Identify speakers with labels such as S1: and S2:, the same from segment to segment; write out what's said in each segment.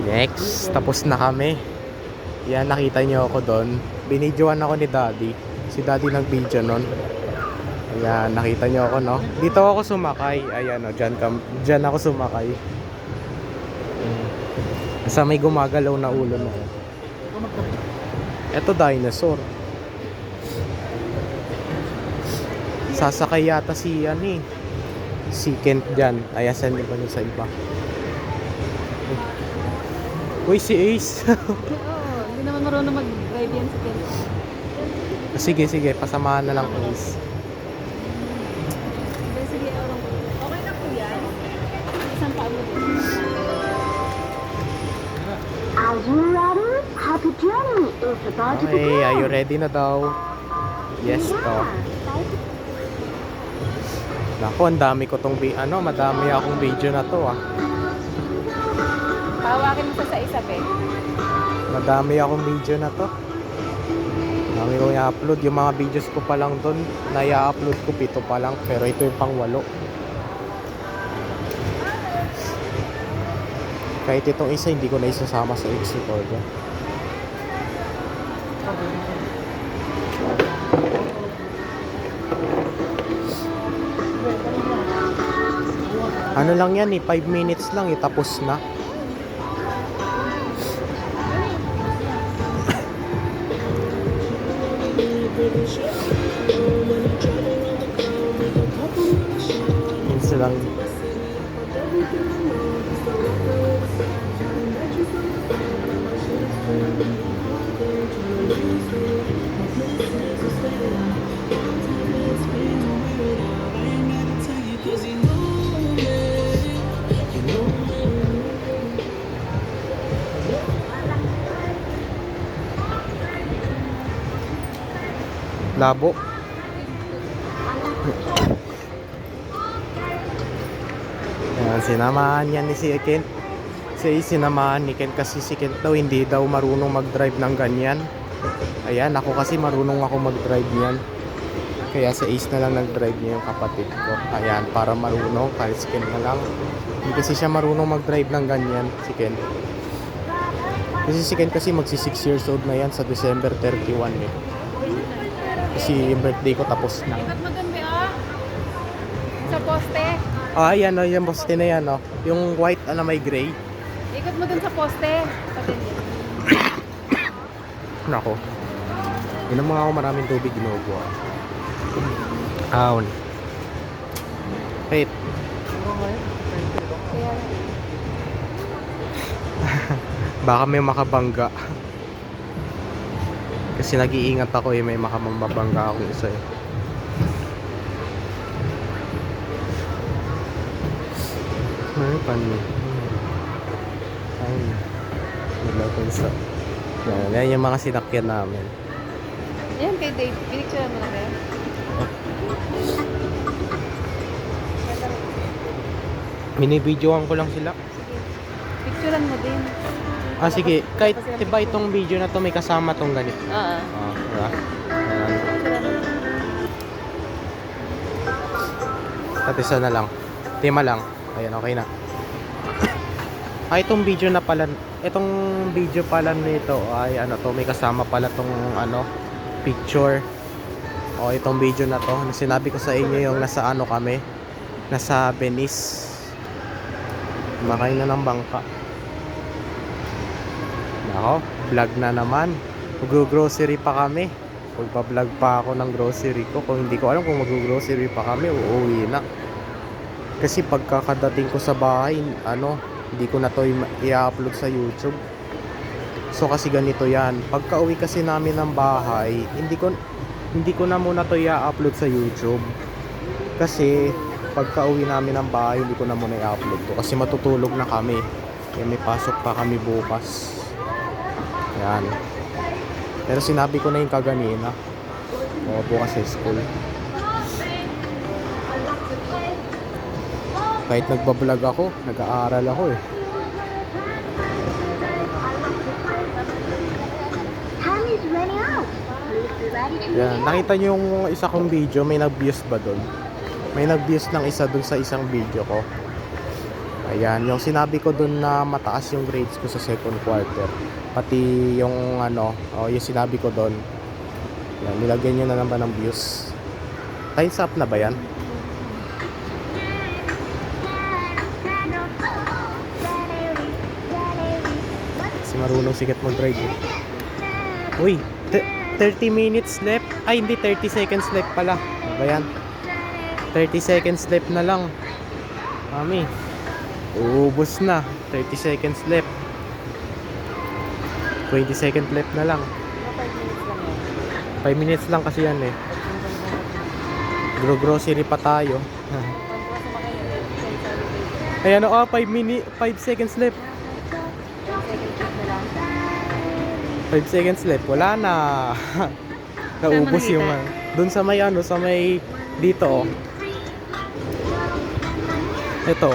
S1: Next, tapos na kami. Yan, nakita nyo ako doon. Binidyoan ako ni Daddy. Si Daddy nag-video nun. Ayan, nakita nyo ako, no? Dito ako sumakay. Ayan, no? Dyan ako sumakay. Sa may gumagalaw na ulo, no? Ito, dinosaur. Sasakay yata si, si Kent dyan. Ayan, send pa nyo sa iba. Uy, si Ace.
S2: Oo, hindi naman marunong mag-drive yan si Ken.
S1: Sige, sige. Pasamahan na lang, Ace.
S2: Sige, okay na po yan. Isang paa mo din.
S3: Are you ready? Happy journey is about to
S1: Okay,
S3: begin.
S1: are you ready na daw? Yes to. Naku, ang dami ko tong madami akong video na to,
S2: Pawakin mo sa isa, pe.
S1: Madami akong video na to. Dami ko i-upload. Yung mga videos ko pa lang doon, na i-upload ko 7 pa lang. Pero ito yung pang 8. Kahit itong isa, hindi ko na isasama sa X-Recorder. Ano lang yan 5 minutes lang tapos na. Minsan lang. Labo. Ayan, sinamahan yan ni si Kent. Sinamahan ni Kent kasi si Kent daw hindi daw marunong mag-drive ng ganyan. Ayan, ako kasi marunong ako mag-drive niyan. Kaya sa Ace na lang nag-drive niya yung kapatid ko. Ayan, para marunong, kahit si Kent na lang. Hindi kasi siya marunong mag-drive ng ganyan, si Kent. Kasi si Kent kasi magsi 6 years old na yan sa December 31 eh. Kasi yung birthday ko tapos na.
S2: Ikot mo dun, be, sa poste.
S1: Ah, yan o, yung poste na yan o. Yung white na may gray.
S2: Ikot mo dun sa poste.
S1: Nako. Inom mga ako maraming tubig ginugo. Aun. Wait. Baka may makabangga. Kasi nag-iingat ako may makamabangga akong isa eh. Ano pa niyo? Ay. Nilagay sa... Yan yung mga sinakyan namin.
S2: Yan kay Dave. Pinicture mo na kayo.
S1: Minibidyoan ko lang sila.
S2: Picturean mo din.
S1: Ah, sige. Kahit diba itong video na to may kasama tong ganito.
S2: Oo.
S1: Ah, diba? Ayan. At isa na lang. Tema lang. Ayan, okay na. Ah, itong video pala nito ay may kasama pala tong picture. O itong video na to, sinabi ko sa inyo yung nasa kami. Nasa Venice. Makain na ng bangka. Nako, vlog na naman. Mag-grocery pa kami. Magpa-vlog pa ako ng grocery ko. Kung hindi ko alam kung mag-grocery pa kami, uuwi na. Kasi pagkakadating ko sa bahay, hindi ko na to i-upload sa YouTube. So kasi ganito yan. Pagka uwi kasi namin ng bahay, hindi ko na muna to i-upload sa YouTube. Kasi pagka uwi namin ng bahay, hindi ko na muna i-upload to. Kasi matutulog na kami. Kaya may pasok pa kami bukas. Yan. Pero sinabi ko na yung kaganina. Bukas sa school. Kahit nagbablog ako, nag-aaral ako eh. Yan. Nakita niyo yung isa kong video, may nag-views ba doon? May nag-views ng isa doon sa isang video ko. Ayan, yung sinabi ko dun na mataas yung grades ko sa second quarter. Pati yung ano, yung sinabi ko dun. Yan, nilagyan nyo na naman ng views. Times up na ba yan? Si marunong sikat mag-drive. Uy, 30 minutes left. Ay, hindi, 30 seconds left pala. Ano ba yan? 30 seconds left na lang. Mami, uubos na. 30 seconds left. 20 seconds left na lang. 5 minutes lang kasi yan eh. Grocery pa tayo. Ayan o, 5 seconds left. 5 seconds left. Wala na. Naubos yung doon sa may ano, sa may dito oh. Ito.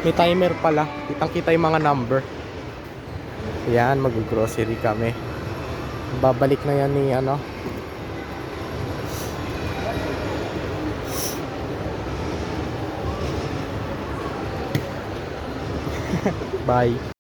S1: May timer pala. Kitang-kita yung mga number. Yan, mag-grocery kami. Babalik na yan ni ano. Bye.